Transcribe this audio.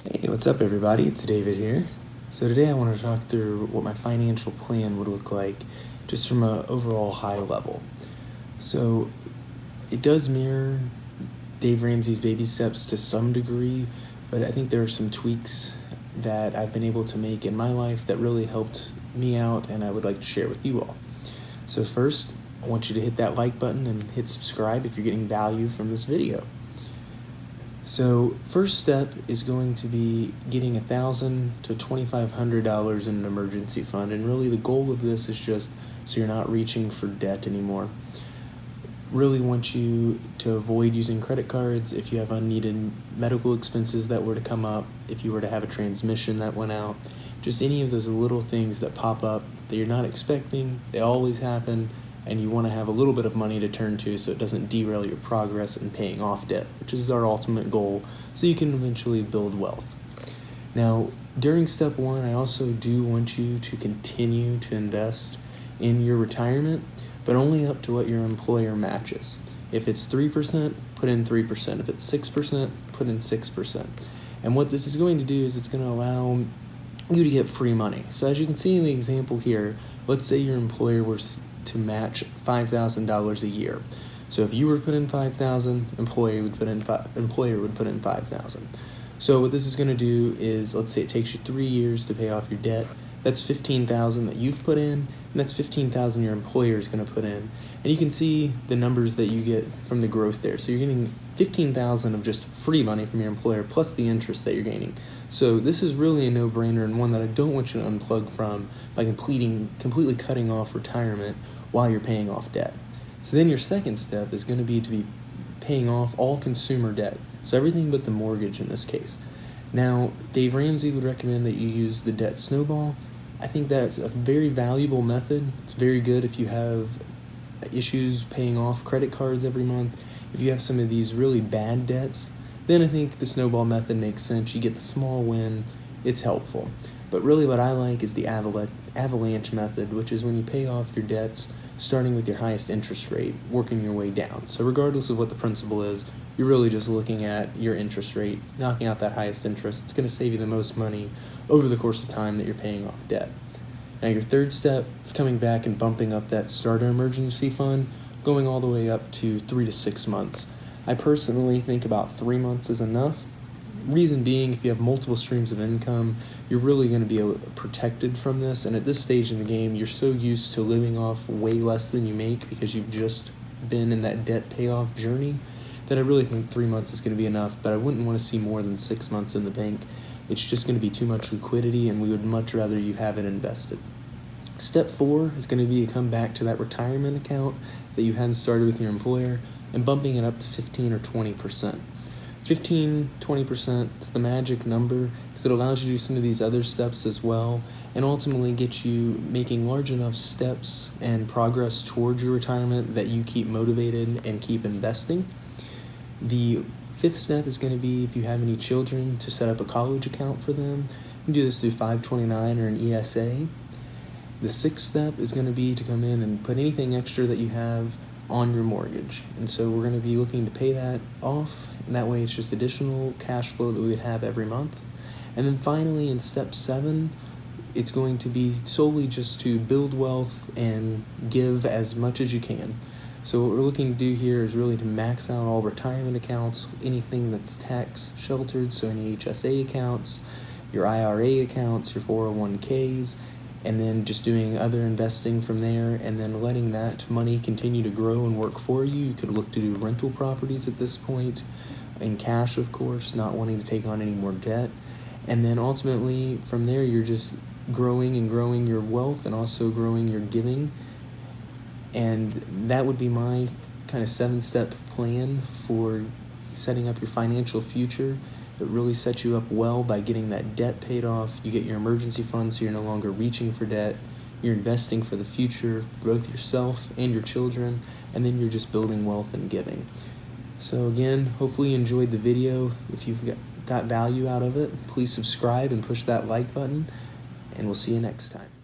Hey, what's up everybody? It's David here. So today I want to talk through what my financial plan would look like just from an overall high level. So it does mirror Dave Ramsey's baby steps to some degree, but I think there are some tweaks that I've been able to make in my life that really helped me out and I would like to share with you all. So first, I want you to hit that like button and hit subscribe if you're getting value from this video. So first step is going to be getting $1,000 to $2,500 in an emergency fund, and really the goal of this is just so you're not reaching for debt anymore. Really want you to avoid using credit cards if you have unneeded medical expenses that were to come up, if you were to have a transmission that went out, just any of those little things that pop up that you're not expecting. They always happen, and you want to have a little bit of money to turn to so it doesn't derail your progress in paying off debt, which is our ultimate goal, so you can eventually build wealth. Now, during step one, I also do want you to continue to invest in your retirement, but only up to what your employer matches. If it's 3%, put in 3%. If it's 6%, put in 6%. And what this is going to do is it's going to allow you to get free money. So as you can see in the example here, let's say your employer was to match $5,000 a year. So if you were to put in $5,000, employer would put in $5,000. So what this is going to do is, let's say it takes you 3 years to pay off your debt. That's $15,000 that you've put in, and that's $15,000 your employer is going to put in. And you can see the numbers that you get from the growth there. So you're getting $15,000 of just free money from your employer plus the interest that you're gaining. So this is really a no-brainer, and one that I don't want you to unplug from by completely cutting off retirement while you're paying off debt. So then your second step is going to be paying off all consumer debt. So everything but the mortgage in this case. Now, Dave Ramsey would recommend that you use the debt snowball. I think that's a very valuable method. It's very good if you have issues paying off credit cards every month. If you have some of these really bad debts, then I think the snowball method makes sense. You get the small win. It's helpful. But really what I like is the avalanche method, which is when you pay off your debts starting with your highest interest rate, working your way down. So regardless of what the principal is, you're really just looking at your interest rate, knocking out that highest interest. It's going to save you the most money over the course of time that you're paying off debt. Now your third step is coming back and bumping up that starter emergency fund, going all the way up to 3 to 6 months. I personally think about 3 months is enough. Reason being, if you have multiple streams of income, you're really going to be protected from this. And at this stage in the game, you're so used to living off way less than you make because you've just been in that debt payoff journey that I really think 3 months is going to be enough. But I wouldn't want to see more than 6 months in the bank. It's just going to be too much liquidity, and we would much rather you have it invested. Step 4 is going to be to come back to that retirement account that you hadn't started with your employer and bumping it up to 15 or 20%. 15, 20% is the magic number because it allows you to do some of these other steps as well and ultimately get you making large enough steps and progress towards your retirement that you keep motivated and keep investing. The fifth step is going to be, if you have any children, to set up a college account for them. You can do this through 529 or an ESA. The sixth step is going to be to come in and put anything extra that you have on your mortgage. And so we're going to be looking to pay that off, and that way it's just additional cash flow that we would have every month. And then finally in step 7, it's going to be solely just to build wealth and give as much as you can. So what we're looking to do here is really to max out all retirement accounts, anything that's tax sheltered, so any HSA accounts, your IRA accounts, your 401ks, and then just doing other investing from there, and then letting that money continue to grow and work for you. You could look to do rental properties at this point, in cash of course, not wanting to take on any more debt. And then ultimately from there you're just growing and growing your wealth and also growing your giving. And that would be my kind of 7-step plan for setting up your financial future. That really sets you up well by getting that debt paid off. You get your emergency fund so you're no longer reaching for debt. You're investing for the future, both yourself and your children, and then you're just building wealth and giving. So again, hopefully you enjoyed the video. If you've got value out of it, please subscribe and push that like button, and we'll see you next time.